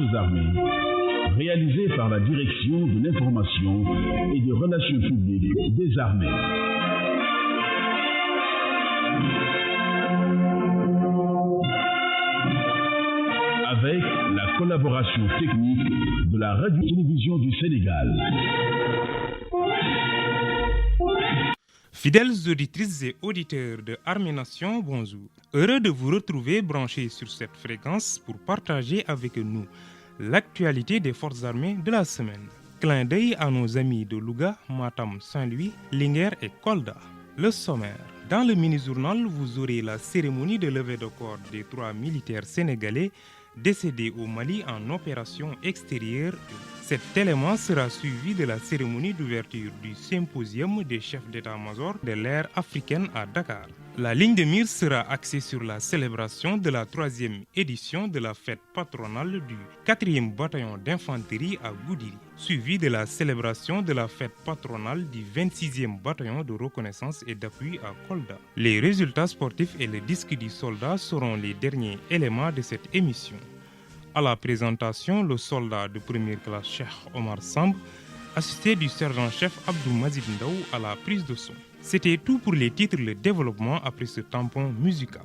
forces armées, réalisé par la Direction de l'information et des relations publiques des armées. Avec la collaboration technique de la Radio-Télévision du Sénégal. Fidèles auditrices et auditeurs de Armée Nation, bonjour. Heureux de vous retrouver branchés sur cette fréquence pour partager avec nous l'actualité des forces armées de la semaine. Clin d'œil à nos amis de Louga, Matam, Saint-Louis, Linguère et Kolda. Le sommaire. Dans le mini-journal, vous aurez la cérémonie de levée de corps des 3 militaires sénégalais décédés au Mali en opération extérieure. Cet élément sera suivi de la cérémonie d'ouverture du symposium des chefs d'état-major de l'ère africaine à Dakar. La ligne de mire sera axée sur la célébration de la 3e édition de la fête patronale du 4e bataillon d'infanterie à Goudiri, suivie de la célébration de la fête patronale du 26e bataillon de reconnaissance et d'appui à Kolda. Les résultats sportifs et le disque du soldat seront les derniers éléments de cette émission. À la présentation, le soldat de première classe Cheikh Omar Samb, assisté du sergent-chef Abdou Mazid Ndaw à la prise de son. C'était tout pour les titres, le développement après ce tampon musical.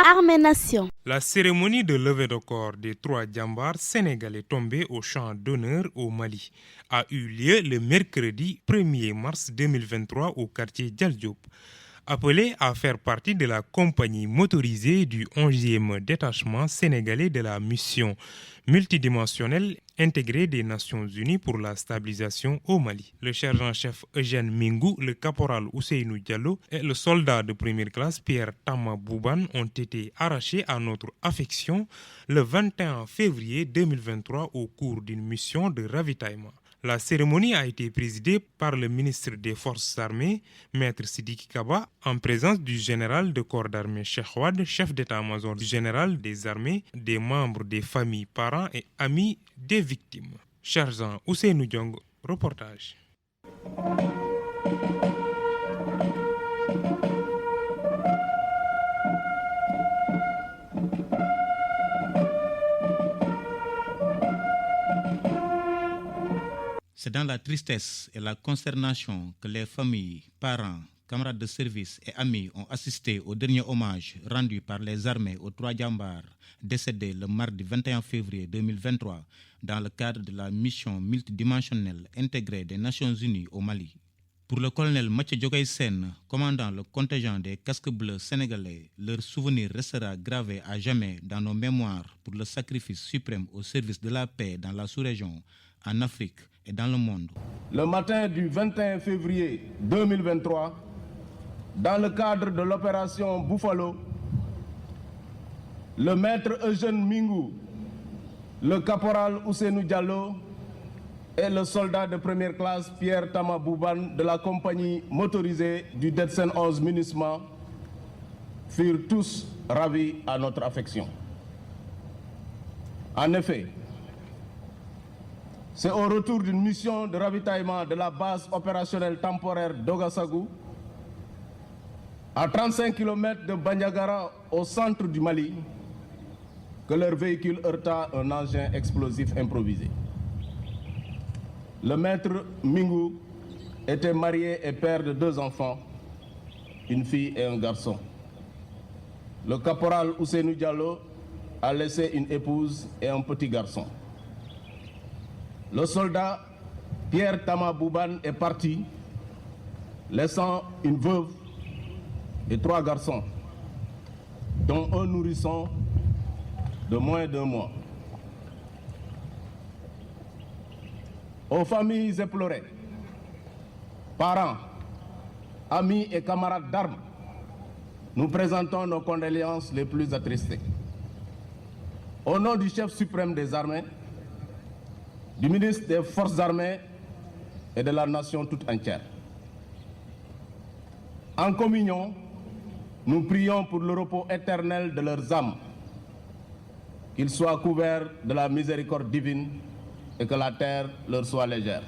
Armée Nation. La cérémonie de levée de corps des 3 djambars sénégalais tombés au champ d'honneur au Mali a eu lieu le mercredi 1er mars 2023 au quartier Dial Diop. Appelés à faire partie de la compagnie motorisée du 11e détachement sénégalais de la mission multidimensionnelle intégrée des Nations Unies pour la stabilisation au Mali. Le sergent-chef Eugène Mingou, le caporal Ousseynou Diallo et le soldat de première classe Pierre Tama Bouban ont été arrachés à notre affection le 21 février 2023 au cours d'une mission de ravitaillement. La cérémonie a été présidée par le ministre des Forces armées, Maître Sidiki Kaba, en présence du général de corps d'armée Cheikh Wade, chef d'état-major du général des armées, des membres des familles, parents et amis des victimes. Sergent Ousseynou Diong, reportage. C'est dans la tristesse et la consternation que les familles, parents, camarades de service et amis ont assisté au dernier hommage rendu par les armées aux 3 djambars décédés le mardi 21 février 2023 dans le cadre de la mission multidimensionnelle intégrée des Nations Unies au Mali. Pour le colonel Mathieu Diogaye Sène, commandant le contingent des casques bleus sénégalais, leur souvenir restera gravé à jamais dans nos mémoires pour le sacrifice suprême au service de la paix dans la sous-région, en Afrique et dans le monde. Le matin du 21 février 2023, dans le cadre de l'opération Buffalo, le maître Eugène Mingou, le caporal Ousseynou Diallo et le soldat de première classe Pierre Tama Bouban de la compagnie motorisée du Detsen 11 MINUSMA furent tous ravis à notre affection. En effet, c'est au retour d'une mission de ravitaillement de la base opérationnelle temporaire d'Ogassagou, à 35 km de Bandiagara au centre du Mali, que leur véhicule heurta un engin explosif improvisé. Le maître Mingou était marié et père de 2 enfants, une fille et un garçon. Le caporal Ousseynou Diallo a laissé une épouse et un petit garçon. Le soldat Pierre Tama Bouban est parti, laissant une veuve et 3 garçons, dont un nourrisson de moins d'1 mois. Aux familles éplorées, parents, amis et camarades d'armes, nous présentons nos condoléances les plus attristées. Au nom du chef suprême des armées, du ministre des Forces armées et de la nation toute entière. En communion, nous prions pour le repos éternel de leurs âmes, qu'ils soient couverts de la miséricorde divine et que la terre leur soit légère.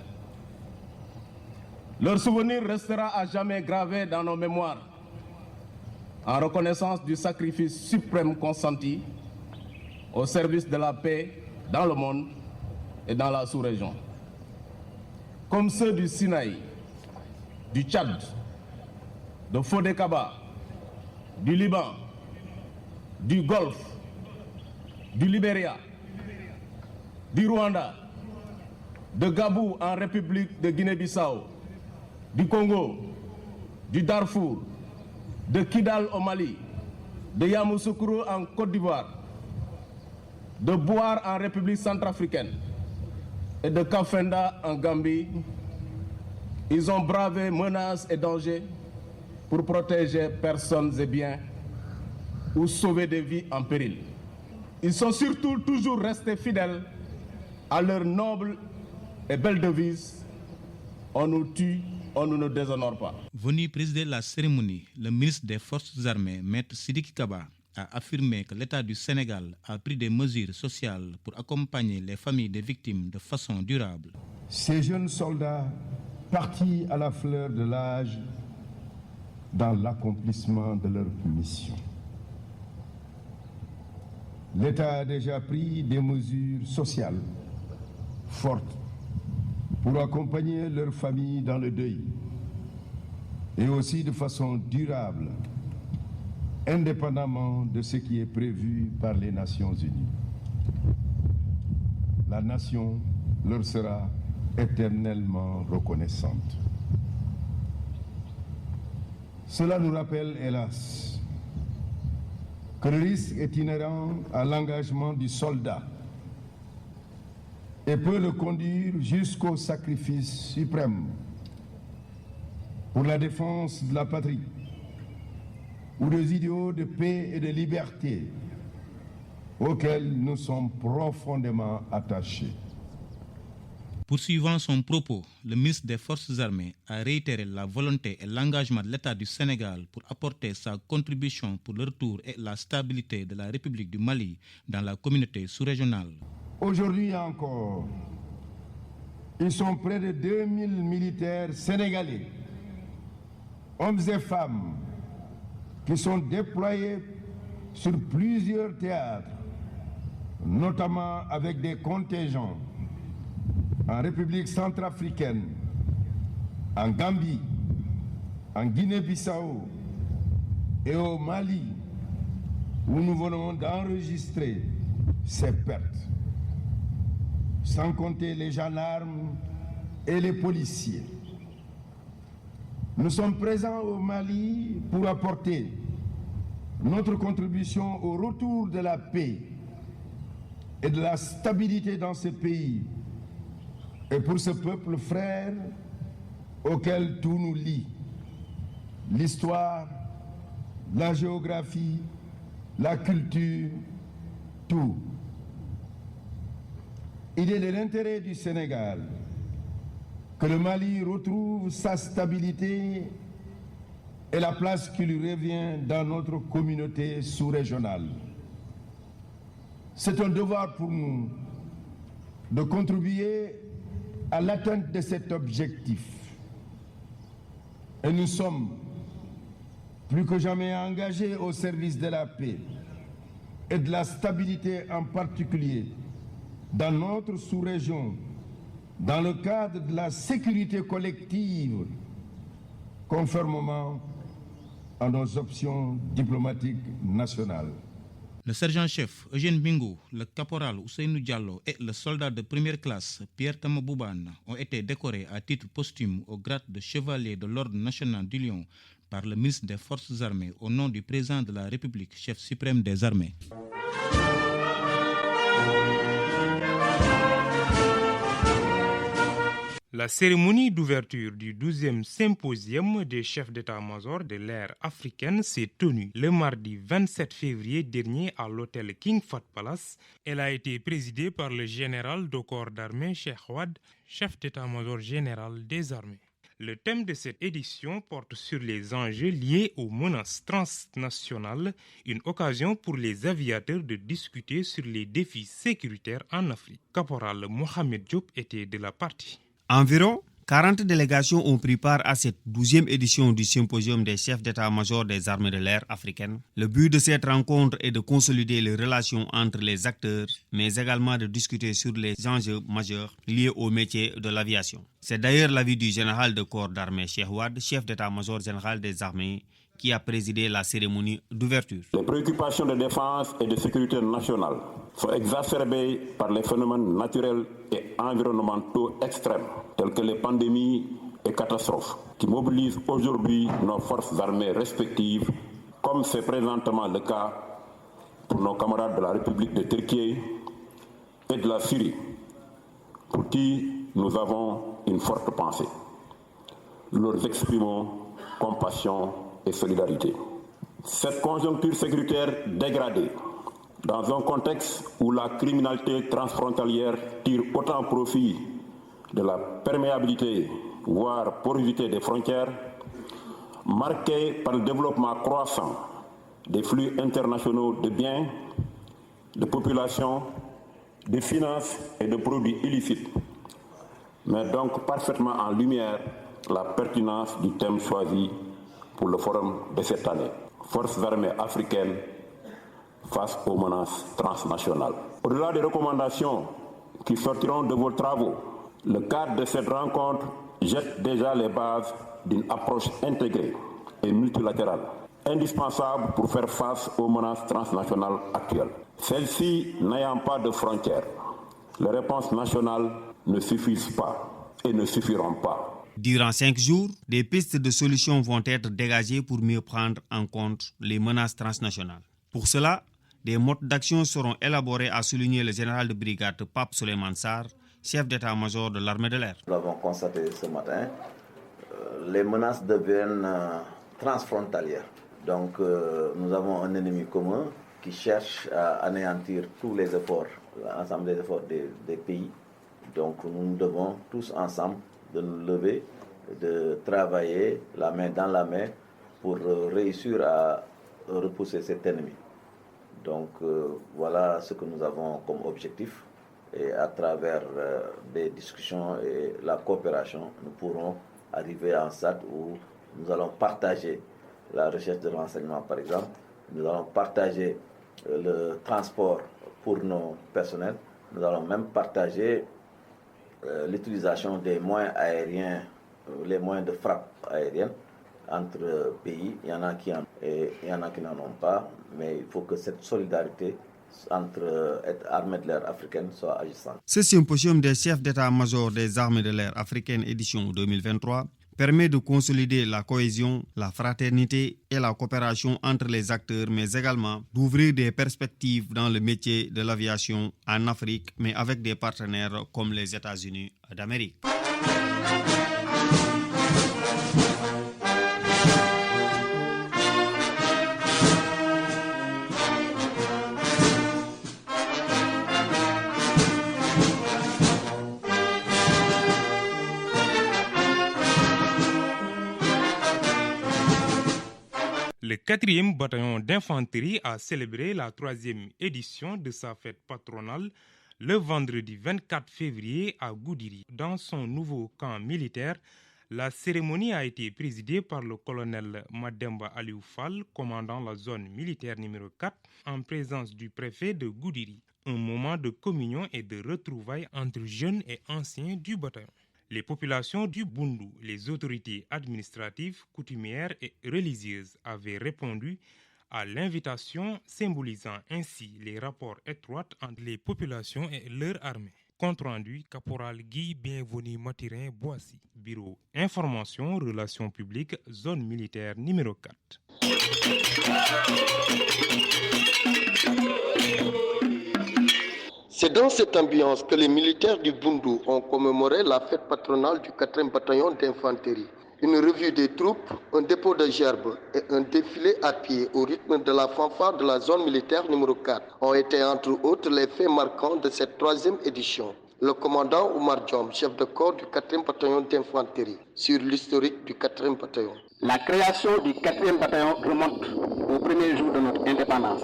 Leur souvenir restera à jamais gravé dans nos mémoires, en reconnaissance du sacrifice suprême consenti au service de la paix dans le monde et dans la sous-région. Comme ceux du Sinaï, du Tchad, de Fodé-Kaba, du Liban, du Golfe, du Libéria, du Rwanda, de Gabou en République de Guinée-Bissau, du Congo, du Darfour, de Kidal au Mali, de Yamoussoukro en Côte d'Ivoire, de Bouar en République centrafricaine et de Kafenda en Gambie. Ils ont bravé menaces et dangers pour protéger personnes et biens ou sauver des vies en péril. Ils sont surtout toujours restés fidèles à leur noble et belle devise: on nous tue, on ne nous déshonore pas. Venu présider la cérémonie, le ministre des Forces armées, Maître Sidiki Kaba, a affirmé que l'État du Sénégal a pris des mesures sociales pour accompagner les familles des victimes de façon durable. Ces jeunes soldats, partis à la fleur de l'âge dans l'accomplissement de leur mission. L'État a déjà pris des mesures sociales fortes pour accompagner leurs familles dans le deuil et aussi de façon durable, indépendamment de ce qui est prévu par les Nations Unies. La nation leur sera éternellement reconnaissante. Cela nous rappelle, hélas, que le risque est inhérent à l'engagement du soldat et peut le conduire jusqu'au sacrifice suprême pour la défense de la patrie ou des idéaux de paix et de liberté auxquels nous sommes profondément attachés. Poursuivant son propos, le ministre des Forces armées a réitéré la volonté et l'engagement de l'État du Sénégal pour apporter sa contribution pour le retour et la stabilité de la République du Mali dans la communauté sous-régionale. Aujourd'hui encore, ils sont près de 2000 militaires sénégalais, hommes et femmes, qui sont déployés sur plusieurs théâtres, notamment avec des contingents en République centrafricaine, en Gambie, en Guinée-Bissau et au Mali, où nous venons d'enregistrer ces pertes, sans compter les gendarmes et les policiers. Nous sommes présents au Mali pour apporter notre contribution au retour de la paix et de la stabilité dans ce pays et pour ce peuple frère auquel tout nous lie. L'histoire, la géographie, la culture, tout. Il est de l'intérêt du Sénégal que le Mali retrouve sa stabilité et la place qui lui revient dans notre communauté sous-régionale. C'est un devoir pour nous de contribuer à l'atteinte de cet objectif. Et nous sommes plus que jamais engagés au service de la paix et de la stabilité en particulier dans notre sous-région, dans le cadre de la sécurité collective, conformément à nos options diplomatiques nationales. Le sergent-chef Eugène Bingo, le caporal Ousseynou Diallo et le soldat de première classe Pierre Tamabouban ont été décorés à titre posthume au grade de chevalier de l'Ordre national du Lion par le ministre des Forces armées au nom du président de la République, chef suprême des armées. La cérémonie d'ouverture du 12e symposium des chefs d'état-major de l'ère africaine s'est tenue le mardi 27 février dernier à l'hôtel King Fahd Palace. Elle a été présidée par le général de corps d'armée Cheikh Wade, chef d'état-major général des armées. Le thème de cette édition porte sur les enjeux liés aux menaces transnationales, une occasion pour les aviateurs de discuter sur les défis sécuritaires en Afrique. Caporal Mohamed Diop était de la partie. Environ 40 délégations ont pris part à cette 12e édition du symposium des chefs d'état-major des armées de l'air africaines. Le but de cette rencontre est de consolider les relations entre les acteurs, mais également de discuter sur les enjeux majeurs liés au métier de l'aviation. C'est d'ailleurs l'avis du général de corps d'armée Cheikh Wade, chef d'état-major général des armées, qui a présidé la cérémonie d'ouverture. Les préoccupations de défense et de sécurité nationale sont exacerbées par les phénomènes naturels et environnementaux extrêmes, tels que les pandémies et catastrophes, qui mobilisent aujourd'hui nos forces armées respectives, comme c'est présentement le cas pour nos camarades de la République de Turquie et de la Syrie, pour qui nous avons une forte pensée. Nous leur exprimons compassion et solidarité. Cette conjoncture sécuritaire dégradée, dans un contexte où la criminalité transfrontalière tire autant profit de la perméabilité, voire porosité des frontières, marquée par le développement croissant des flux internationaux de biens, de populations, de finances et de produits illicites, met donc parfaitement en lumière la pertinence du thème choisi pour le forum de cette année. Forces armées africaines face aux menaces transnationales. Au-delà des recommandations qui sortiront de vos travaux, le cadre de cette rencontre jette déjà les bases d'une approche intégrée et multilatérale, indispensable pour faire face aux menaces transnationales actuelles. Celles-ci n'ayant pas de frontières, les réponses nationales ne suffisent pas et ne suffiront pas. Durant 5 jours, des pistes de solutions vont être dégagées pour mieux prendre en compte les menaces transnationales. Pour cela, des modes d'action seront élaborés, a souligné le général de brigade Pape Souleymane Sarr, chef d'état-major de l'armée de l'air. Nous l'avons constaté ce matin, les menaces deviennent transfrontalières. Donc nous avons un ennemi commun qui cherche à anéantir tous les efforts, l'ensemble des efforts des pays. Donc nous devons tous ensemble de nous lever, de travailler la main dans la main pour réussir à repousser cet ennemi. Donc voilà ce que nous avons comme objectif. Et à travers des discussions et la coopération, nous pourrons arriver à un stade où nous allons partager la recherche de renseignement, par exemple. Nous allons partager le transport pour nos personnels. Nous allons même partager l'utilisation des moyens aériens, les moyens de frappe aérienne entre pays. Il y en a qui en ont et il y en a qui n'en ont pas, mais il faut que cette solidarité entre armées de l'air africaines soit agissante. Ce symposium des chefs d'état-major des armées de l'air africaines édition 2023 permet de consolider la cohésion, la fraternité et la coopération entre les acteurs, mais également d'ouvrir des perspectives dans le métier de l'aviation en Afrique, mais avec des partenaires comme les États-Unis d'Amérique. Le 4e bataillon d'infanterie a célébré la 3e édition de sa fête patronale le vendredi 24 février à Goudiri. Dans son nouveau camp militaire, la cérémonie a été présidée par le colonel Mademba Aliou Fall, commandant la zone militaire numéro 4, en présence du préfet de Goudiri. Un moment de communion et de retrouvailles entre jeunes et anciens du bataillon. Les populations du Bundu, les autorités administratives, coutumières et religieuses avaient répondu à l'invitation, symbolisant ainsi les rapports étroits entre les populations et leur armée. Compte rendu, Caporal Guy Bienvenu Matirin Boissy, Bureau Information, Relations publiques, zone militaire numéro 4. Cette dans cette ambiance que les militaires du Bundu ont commémoré la fête patronale du 4e bataillon d'infanterie. Une revue des troupes, un dépôt de gerbes et un défilé à pied au rythme de la fanfare de la zone militaire numéro 4 ont été entre autres les faits marquants de cette 3e édition. Le commandant Oumar Diom, chef de corps du 4e bataillon d'infanterie, sur l'historique du 4e bataillon. La création du 4e bataillon remonte au premier jour de notre indépendance,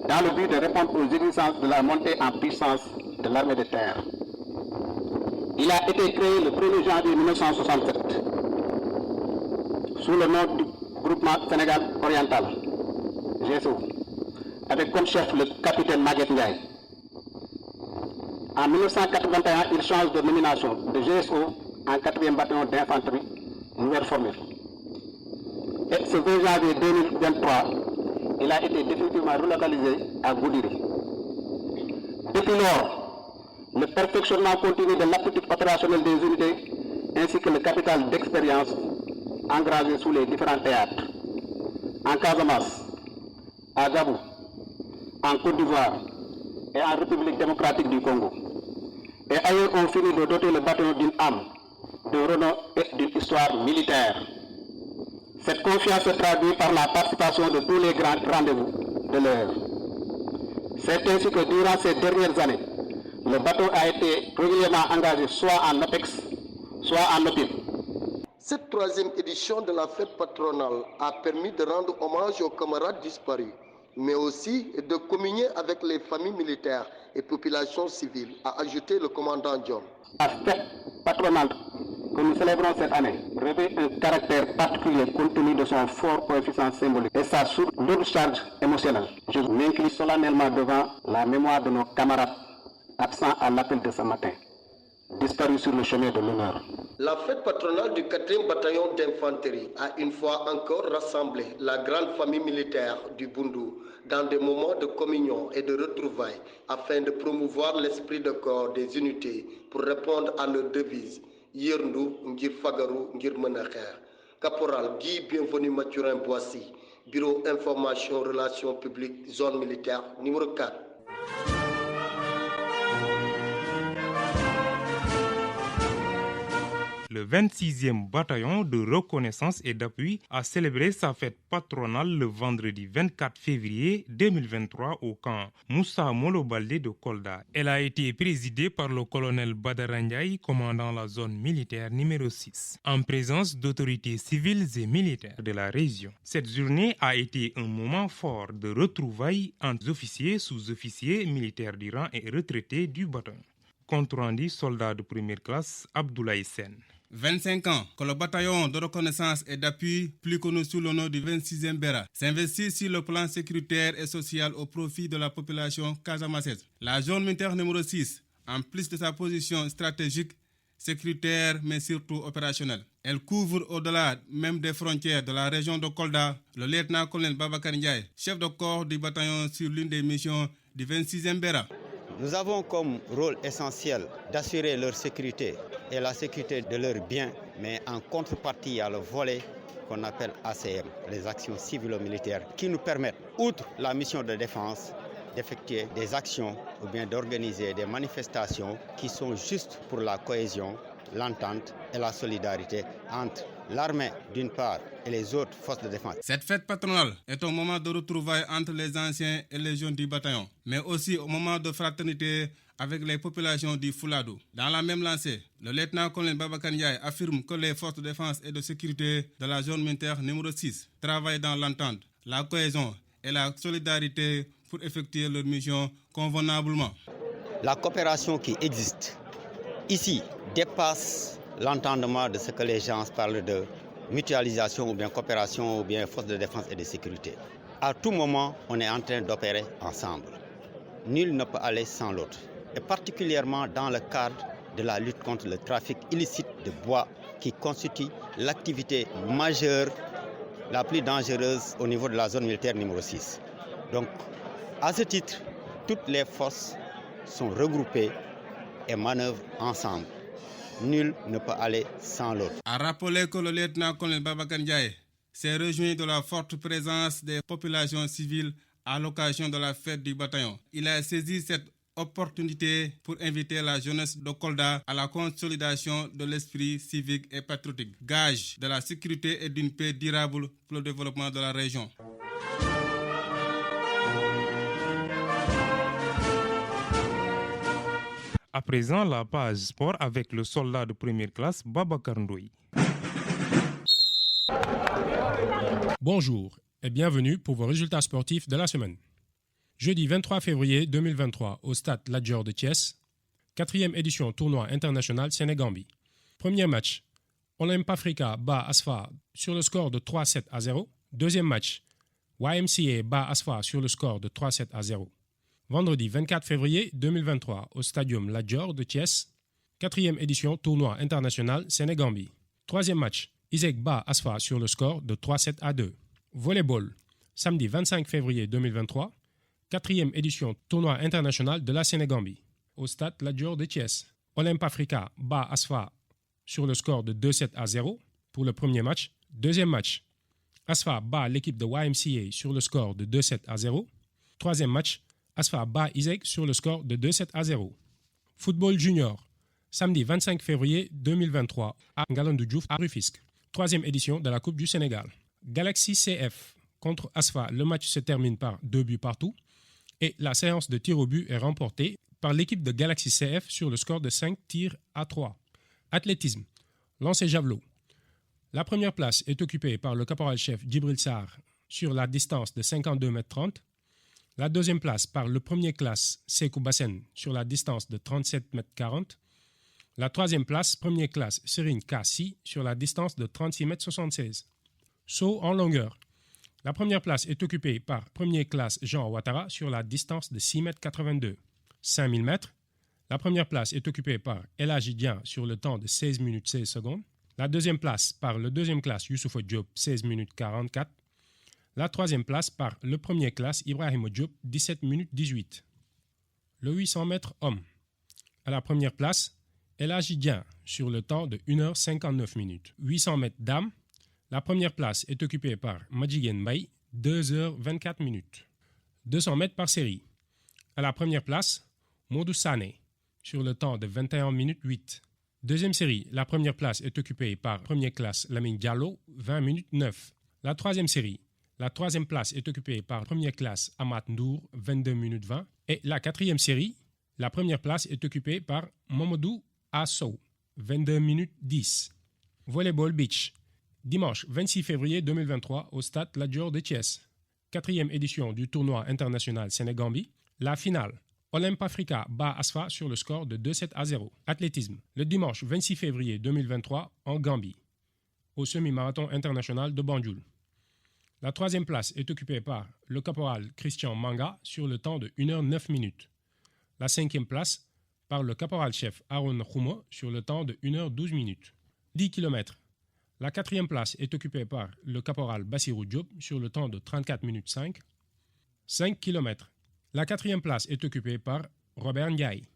dans le but de répondre aux exigences de la montée en puissance de l'armée de terre. Il a été créé le 1er janvier 1967 sous le nom du groupement Sénégal Oriental, GSO, avec comme chef le capitaine Maguette Ndiaye. En 1981, il change de nomination de GSO en 4e bataillon d'infanterie, nouvelle formule. Et ce 20 janvier 2023, il a été définitivement relocalisé à Goudiri. Depuis lors, le perfectionnement continu de l'aptitude opérationnelle des unités ainsi que le capital d'expérience engrangé sous les différents théâtres, en Casamance, à Gabou, en Côte d'Ivoire et en République démocratique du Congo. Et ailleurs ont fini de doter le bataillon d'une âme, d'un renom et d'une histoire militaire. Cette confiance se traduit par la participation de tous les grands rendez-vous de l'heure. C'est ainsi que durant ces dernières années, le bateau a été régulièrement engagé soit en OPEX, soit en OPIM. Cette 3e édition de la fête patronale a permis de rendre hommage aux camarades disparus, mais aussi de communier avec les familles militaires et populations civiles, a ajouté le commandant Diom. La fête patronale que nous célébrons cette année revêt un caractère particulier compte tenu de son fort coefficient symbolique et sa lourde charge émotionnelle. Je m'incline solennellement devant la mémoire de nos camarades absents à l'appel de ce matin, disparus sur le chemin de l'honneur. La fête patronale du 4e bataillon d'infanterie a une fois encore rassemblé la grande famille militaire du Bundu dans des moments de communion et de retrouvailles afin de promouvoir l'esprit de corps des unités pour répondre à leur devise Yerndu Ngir Fagaru Ngir Menacher. Caporal Guy Bienvenu Mathurin Boissy, Bureau Information Relations Publiques, Zone Militaire numéro 4. Le 26e bataillon de reconnaissance et d'appui a célébré sa fête patronale le vendredi 24 février 2023 au camp Moussa Molo-Baldé de Kolda. Elle a été présidée par le colonel Badara Ndiaye, commandant la zone militaire numéro 6, en présence d'autorités civiles et militaires de la région. Cette journée a été un moment fort de retrouvailles entre officiers, sous-officiers, militaires du rang et retraités du bataillon. Compte rendu soldat de première classe, Abdoulaye Sen. 25 ans que le bataillon de reconnaissance et d'appui, plus connu sous le nom du 26e Bera, s'investit sur le plan sécuritaire et social au profit de la population casamassaise. La zone militaire numéro 6, en plus de sa position stratégique, sécuritaire mais surtout opérationnelle. Elle couvre au-delà même des frontières de la région de Kolda le lieutenant-colonel Babacar Ndiaye, chef de corps du bataillon sur l'une des missions du 26e Bera. Nous avons comme rôle essentiel d'assurer leur sécurité et la sécurité de leurs biens, mais en contrepartie, il y a le volet qu'on appelle ACM, les actions civilo-militaires, qui nous permettent, outre la mission de défense, d'effectuer des actions ou bien d'organiser des manifestations qui sont justes pour la cohésion, l'entente et la solidarité entre l'armée d'une part et les autres forces de défense. Cette fête patronale est un moment de retrouvailles entre les anciens et les jeunes du bataillon, mais aussi un moment de fraternité avec les populations du Fouladou. Dans la même lancée, le lieutenant-colonel Babacar Ndiaye affirme que les forces de défense et de sécurité de la zone militaire numéro 6 travaillent dans l'entente, la cohésion et la solidarité pour effectuer leur mission convenablement. La coopération qui existe ici dépasse l'entendement de ce que les gens parlent de mutualisation ou bien coopération ou bien force de défense et de sécurité. À tout moment, on est en train d'opérer ensemble. Nul ne peut aller sans l'autre. Et particulièrement dans le cadre de la lutte contre le trafic illicite de bois qui constitue l'activité majeure, la plus dangereuse au niveau de la zone militaire numéro 6. Donc, à ce titre, toutes les forces sont regroupées et manœuvrent ensemble. Nul ne peut aller sans l'autre. A rappelé que le lieutenant-colonel Babacar Ndiaye s'est réjoui de la forte présence des populations civiles à l'occasion de la fête du bataillon. Il a saisi cette opportunité pour inviter la jeunesse de Kolda à la consolidation de l'esprit civique et patriotique, gage de la sécurité et d'une paix durable pour le développement de la région. À présent, la page sport avec le soldat de première classe, Babacar Ndoye. Bonjour et bienvenue pour vos résultats sportifs de la semaine. Jeudi 23 février 2023 au stade Lat Dior de Thiès, 4e édition tournoi international Sénégambie. Premier match, Olympe Africa bat Asfa sur le score de 3-7-0. Deuxième match, YMCA bat Asfa sur le score de 3-7-0. Vendredi 24 février 2023 au stadium Lat Dior de Thiès, 4e édition tournoi international Sénégambie. Troisième match, Iseg bat Asfa sur le score de 3-7-2. Volleyball, samedi 25 février 2023, 4e édition tournoi international de la Sénégambie. Au stade Lat Dior de Thiès, Olympe Africa bat Asfa sur le score de 2-7-0 pour le premier match. Deuxième match, Asfa bat l'équipe de YMCA sur le score de 2-7-0. Troisième match, Asfa bat Iseg sur le score de 2-7-0. Football junior, samedi 25 février 2023 à Ngalandou Diouf à Rufisque. 3e édition de la Coupe du Sénégal. Galaxy CF contre Asfa, le match se termine par 2 buts partout et la séance de tir au but est remportée par l'équipe de Galaxy CF sur le score de 5-3. Athlétisme, lancer javelot. La première place est occupée par le caporal-chef Djibril Sarr sur la distance de 52,30 m. La deuxième place par le premier classe Sekou Bassen sur la distance de 37,40 m. La troisième place, premier classe Serine Kassi sur la distance de 36,76 m. Saut en longueur. La première place est occupée par premier classe Jean Ouattara sur la distance de 6,82 m. 5000 m. La première place est occupée par El Hadji Dian sur le temps de 16 minutes 16 secondes. La deuxième place par le deuxième classe Youssoupha Diop, 16 minutes 44. La troisième place par le premier classe Ibrahima Diop, 17 minutes 18. Le 800 mètres homme. À la première place, El Hadji Dian sur le temps de 1h59 minutes. 800 mètres dames. La première place est occupée par Madjigen Mbaye, 2h24 minutes. 200 mètres par série. À la première place, Modou Sané, sur le temps de 21 minutes 8. Deuxième série, la première place est occupée par première classe Lamine Diallo, 20 minutes 9. La troisième série, la troisième place est occupée par première classe Amat Ndour, 22 minutes 20. Et la quatrième série, la première place est occupée par Mamadou Assou, 22 minutes 10. Volleyball Beach. Dimanche 26 février 2023 au stade Lat Dior de Thiès. 4e édition du tournoi international Sénégambie. La finale. Olympe Africa bat Asfa sur le score de 2-7-0. Athlétisme. Le dimanche 26 février 2023 en Gambie. Au semi-marathon international de Banjul. La troisième place est occupée par le caporal Christian Manga sur le temps de 1h09 minutes. La cinquième place par le caporal-chef Aaron Khouma sur le temps de 1h12 minutes. 10 km. La quatrième place est occupée par le caporal Bassirou Diop sur le temps de 34 minutes 5. 5 km. La quatrième place est occupée par Robert Ndiaye.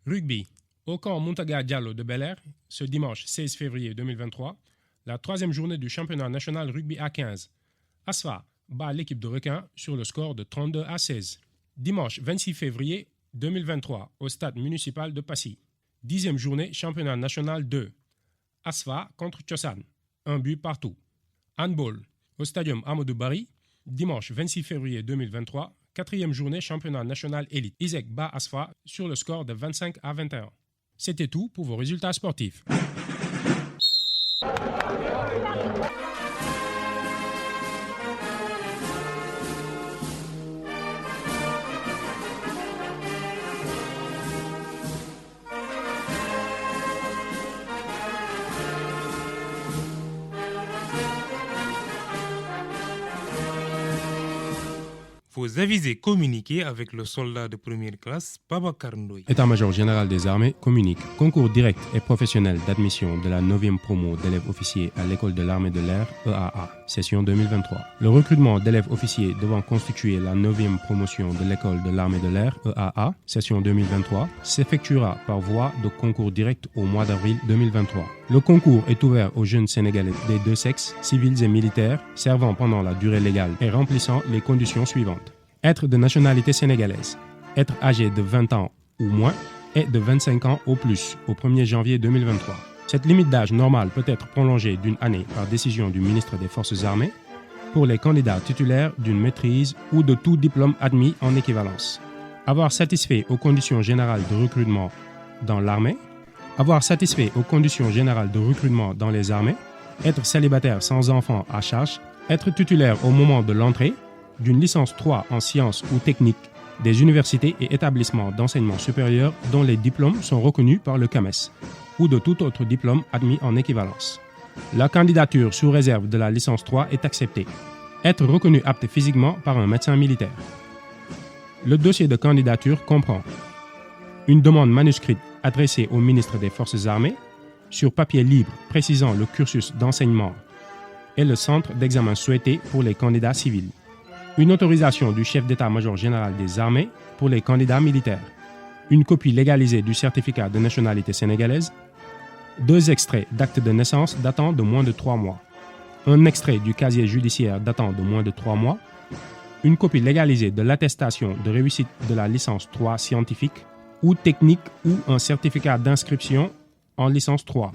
Rugby. Au camp Muntaga Diallo de Bel-Air, ce dimanche 16 février 2023, la troisième journée du championnat national rugby A15. Asfa bat l'équipe de Requins sur le score de 32-16. Dimanche 26 février 2023 au stade municipal de Passy. 10e journée championnat national 2. Asfa contre Tchossan. 1 but partout. Handball. Au stadium Amadou Barry. Dimanche 26 février 2023. 4e journée championnat national élite. Iseg bat Asfa sur le score de 25-21. C'était tout pour vos résultats sportifs. Vos avisés communiqués avec le soldat de première classe, Babacar Ndoye. État-major général des armées communique. Concours direct et professionnel d'admission de la 9e promo d'élèves officiers à l'école de l'armée de l'air, EAA, session 2023. Le recrutement d'élèves officiers devant constituer la 9e promotion de l'école de l'armée de l'air, EAA, session 2023, s'effectuera par voie de concours direct au mois d'avril 2023. Le concours est ouvert aux jeunes Sénégalais des deux sexes, civils et militaires, servant pendant la durée légale et remplissant les conditions suivantes. Être de nationalité sénégalaise. Être âgé de 20 ans ou moins est de 25 ans au plus au 1er janvier 2023. Cette limite d'âge normale peut être prolongée d'une année par décision du ministre des Forces armées pour les candidats titulaires d'une maîtrise ou de tout diplôme admis en équivalence. Avoir satisfait aux conditions générales de recrutement dans l'armée, avoir satisfait aux conditions générales de recrutement dans les armées, être célibataire sans enfant à charge, être titulaire au moment de l'entrée d'une licence 3 en sciences ou techniques des universités et établissements d'enseignement supérieur dont les diplômes sont reconnus par le CAMES ou de tout autre diplôme admis en équivalence. La candidature sous réserve de la licence 3 est acceptée. Être reconnu apte physiquement par un médecin militaire. Le dossier de candidature comprend une demande manuscrite adressée au ministre des Forces armées sur papier libre précisant le cursus d'enseignement et le centre d'examen souhaité pour les candidats civils. Une autorisation du chef d'état-major général des armées pour les candidats militaires. Une copie légalisée du certificat de nationalité sénégalaise. 2 extraits d'actes de naissance datant de moins de 3 mois. Un extrait du casier judiciaire datant de moins de 3 mois. Une copie légalisée de l'attestation de réussite de la licence 3 scientifique ou technique ou un certificat d'inscription en licence 3.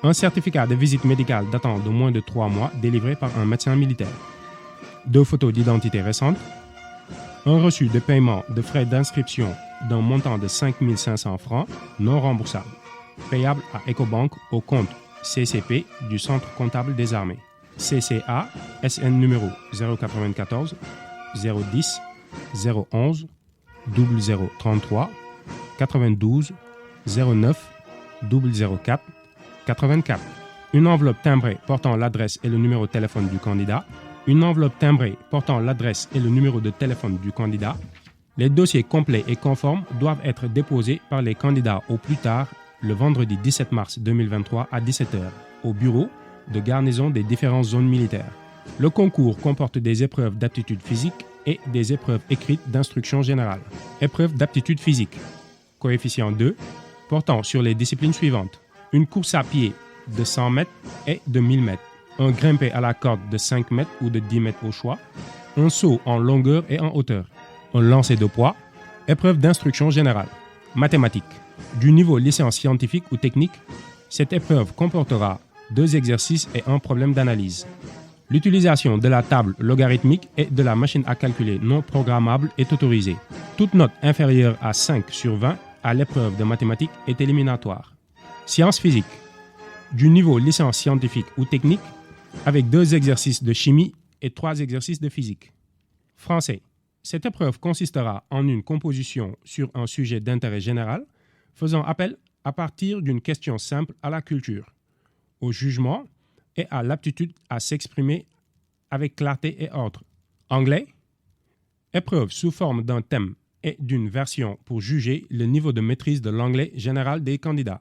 Un certificat de visite médicale datant de moins de 3 mois délivré par un médecin militaire. 2 photos d'identité récentes. Un reçu de paiement de frais d'inscription d'un montant de 5 500 francs non remboursable, payable à Ecobank au compte CCP du Centre comptable des armées. CCA, SN numéro 094 010 011 0033 92 09 004 84. Une enveloppe timbrée portant l'adresse et le numéro de téléphone du candidat. Une enveloppe timbrée portant l'adresse et le numéro de téléphone du candidat. Les dossiers complets et conformes doivent être déposés par les candidats au plus tard le vendredi 17 mars 2023 à 17h au bureau de garnison des différentes zones militaires. Le concours comporte des épreuves d'aptitude physique et des épreuves écrites d'instruction générale. Épreuve d'aptitude physique. Coefficient 2, portant sur les disciplines suivantes. Une course à pied de 100 mètres et de 1000 mètres. Un grimpé à la corde de 5 mètres ou de 10 mètres au choix. Un saut en longueur et en hauteur. Un lancer de poids. Épreuve d'instruction générale. Mathématiques. Du niveau licence scientifique ou technique, cette épreuve comportera 2 exercices et un problème d'analyse. L'utilisation de la table logarithmique et de la machine à calculer non programmable est autorisée. Toute note inférieure à 5 sur 20 à l'épreuve de mathématiques est éliminatoire. Sciences physiques. Du niveau licence scientifique ou technique, avec 2 exercices de chimie et 3 exercices de physique. Français. Cette épreuve consistera en une composition sur un sujet d'intérêt général, faisant appel à partir d'une question simple à la culture, au jugement et à l'aptitude à s'exprimer avec clarté et ordre. Anglais. Épreuve sous forme d'un thème et d'une version pour juger le niveau de maîtrise de l'anglais général des candidats.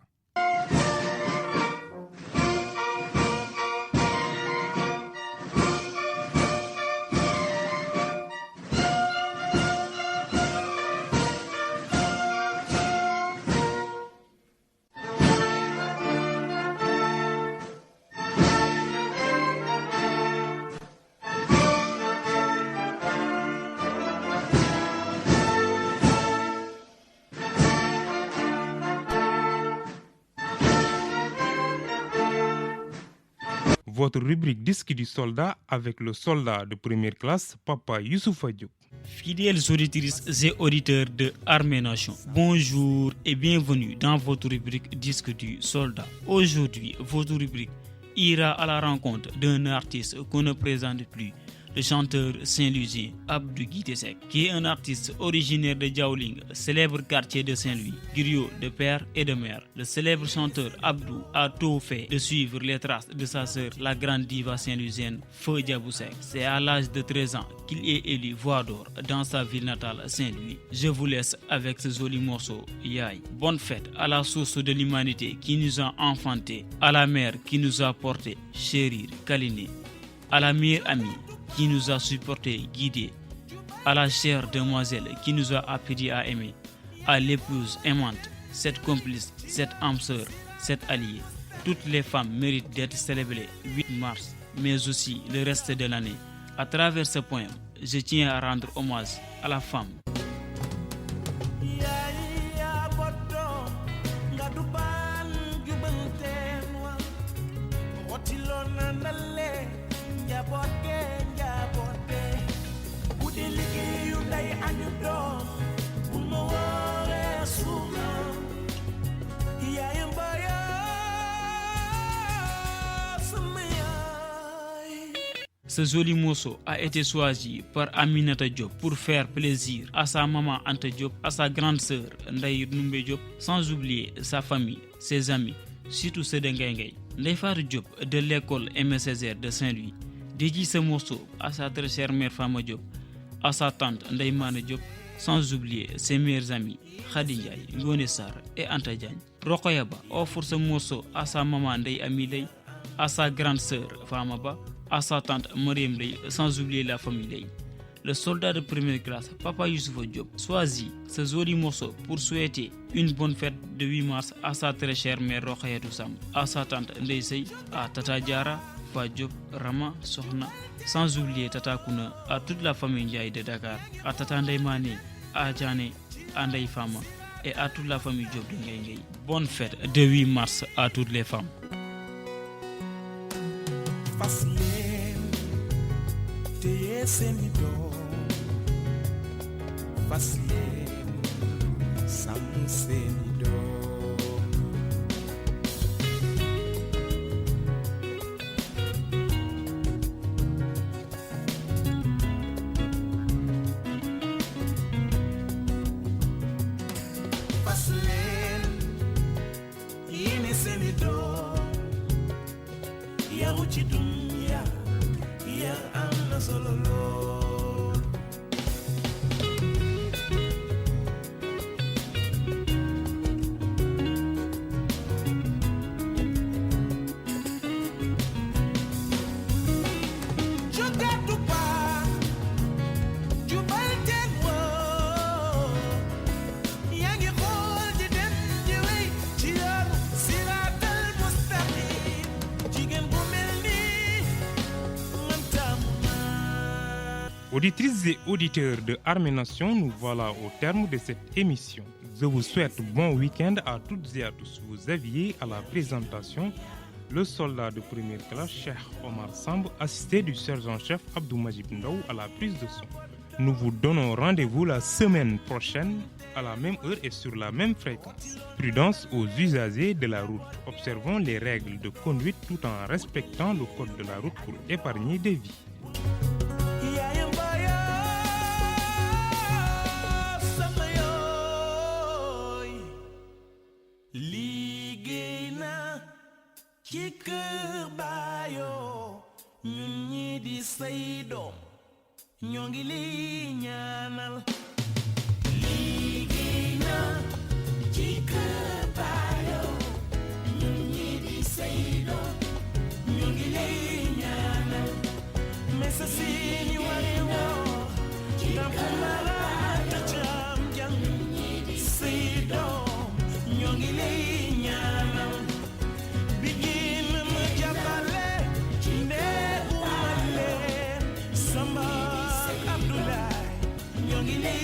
Votre rubrique Disque du soldat avec le soldat de première classe, Papa Youssoufa Diop. Fidèles auditrices et auditeurs de Armée Nation, bonjour et bienvenue dans votre rubrique Disque du soldat. Aujourd'hui, votre rubrique ira à la rencontre d'un artiste qu'on ne présente plus, le chanteur saint-louisien Abdou Guitesek, qui est un artiste originaire de Diaoling, célèbre quartier de Saint-Louis, griot de père et de mère. Le célèbre chanteur Abdou a tout fait de suivre les traces de sa sœur, la grande diva saint-louisienne Feu Diaboussek. C'est à l'âge de 13 ans qu'il est élu voix d'or dans sa ville natale Saint-Louis. Je vous laisse avec ce joli morceau Yaï. Bonne fête à la source de l'humanité qui nous a enfantés, à la mère qui nous a portés, chérir, câliner, à la meilleure amie qui nous a supportés, guidés, à la chère demoiselle qui nous a appris à aimer, à l'épouse aimante, cette complice, cette âme sœur, cette alliée. Toutes les femmes méritent d'être célébrées 8 mars, mais aussi le reste de l'année. À travers ce poème, je tiens à rendre hommage à la femme. Ce joli morceau a été choisi par Aminata Diop pour faire plaisir à sa maman Anta Diop, à sa grande sœur Ndaye Numbe Diop, sans oublier sa famille, ses amis, surtout ceux de Nguengay. Ndaye Fatou Diop de l'école Aimé Césaire de Saint-Louis dédie ce morceau à sa très chère mère Fama Diop, à sa tante Ndaye Mané Diop, sans oublier ses meilleurs amis Khady Ndiaye, Ngone Sarr et Anta Diagne. Rokhaya Ba offre ce morceau à sa maman Ndaye Amy Leye, à sa grande sœur Fama Ba, à sa tante Mariam Leye, sans oublier la famille Leye. Le soldat de première classe, Papa Youssouf Diop, choisit ce joli morceau pour souhaiter une bonne fête de 8 mars à sa très chère mère Rokhayatou Sam, à sa tante Ndeye Sey, à Tata Diara, Fa Diop, Rama, Sohna, sans oublier Tata Kouna, à toute la famille Ndiaye de Dakar, à Tata Ndeye Mané, à Djane, à Ndeye Fama et à toute la famille Diop de Nguengay. Bonne fête de 8 mars à toutes les femmes. Auditrices et auditeurs de Armée Nation, nous voilà au terme de cette émission. Je vous souhaite bon week-end à toutes et à tous. Vous aviez à la présentation le soldat de première classe, Cheikh Omar Samb, assisté du sergent-chef Abdou Majib Ndaw à la prise de son. Nous vous donnons rendez-vous la semaine prochaine à la même heure et sur la même fréquence. Prudence aux usagers de la route. Observons les règles de conduite tout en respectant le code de la route pour épargner des vies. ci kër baayoo ñun ñi di say doom ñoo ngi lay ñaanal liggéey na ci kër baayoo ñun ñi di say doom ñoo ngi lay ñaanal mais sa seeni wari woo ndam mara ta jam jam say doom ñoo ngi lay ñaanal Samba Abdoulaye ñoo ngi lay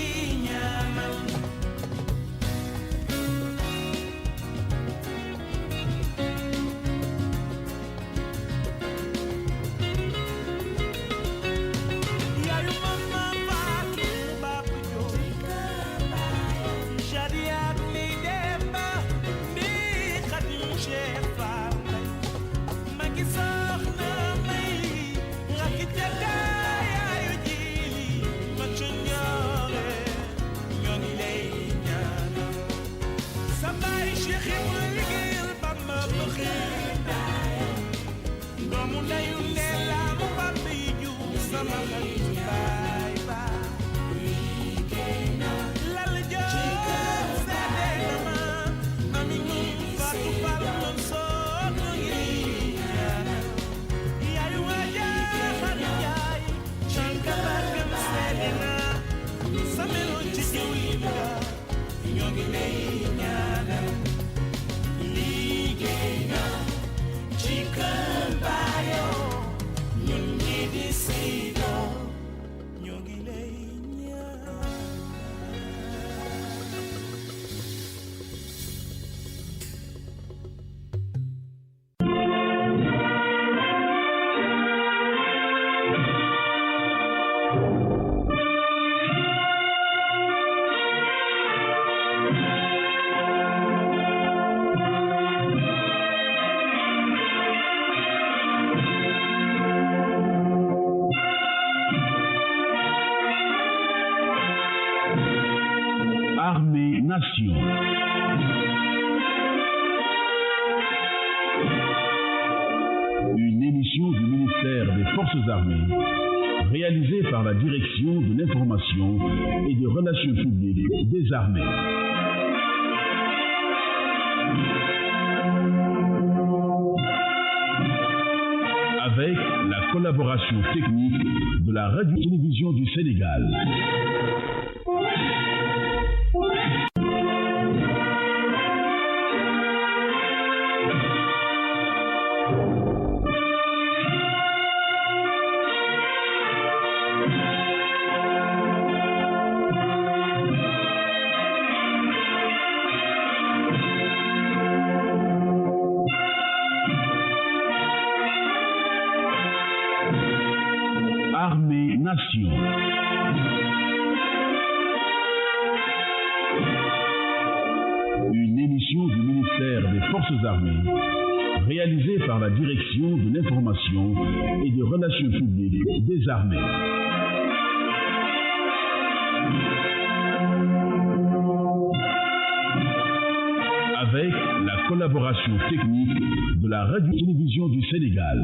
Armée Nation. Une émission du ministère des Forces armées, réalisée par la Direction de l'information et des relations publiques des armées. Avec la collaboration technique de la Radio-Télévision du Sénégal. Armée Nation. Une émission du ministère des Forces armées, réalisée par la Direction de l'information et des relations publiques des armées. Avec la collaboration technique de la Radio-Télévision du Sénégal.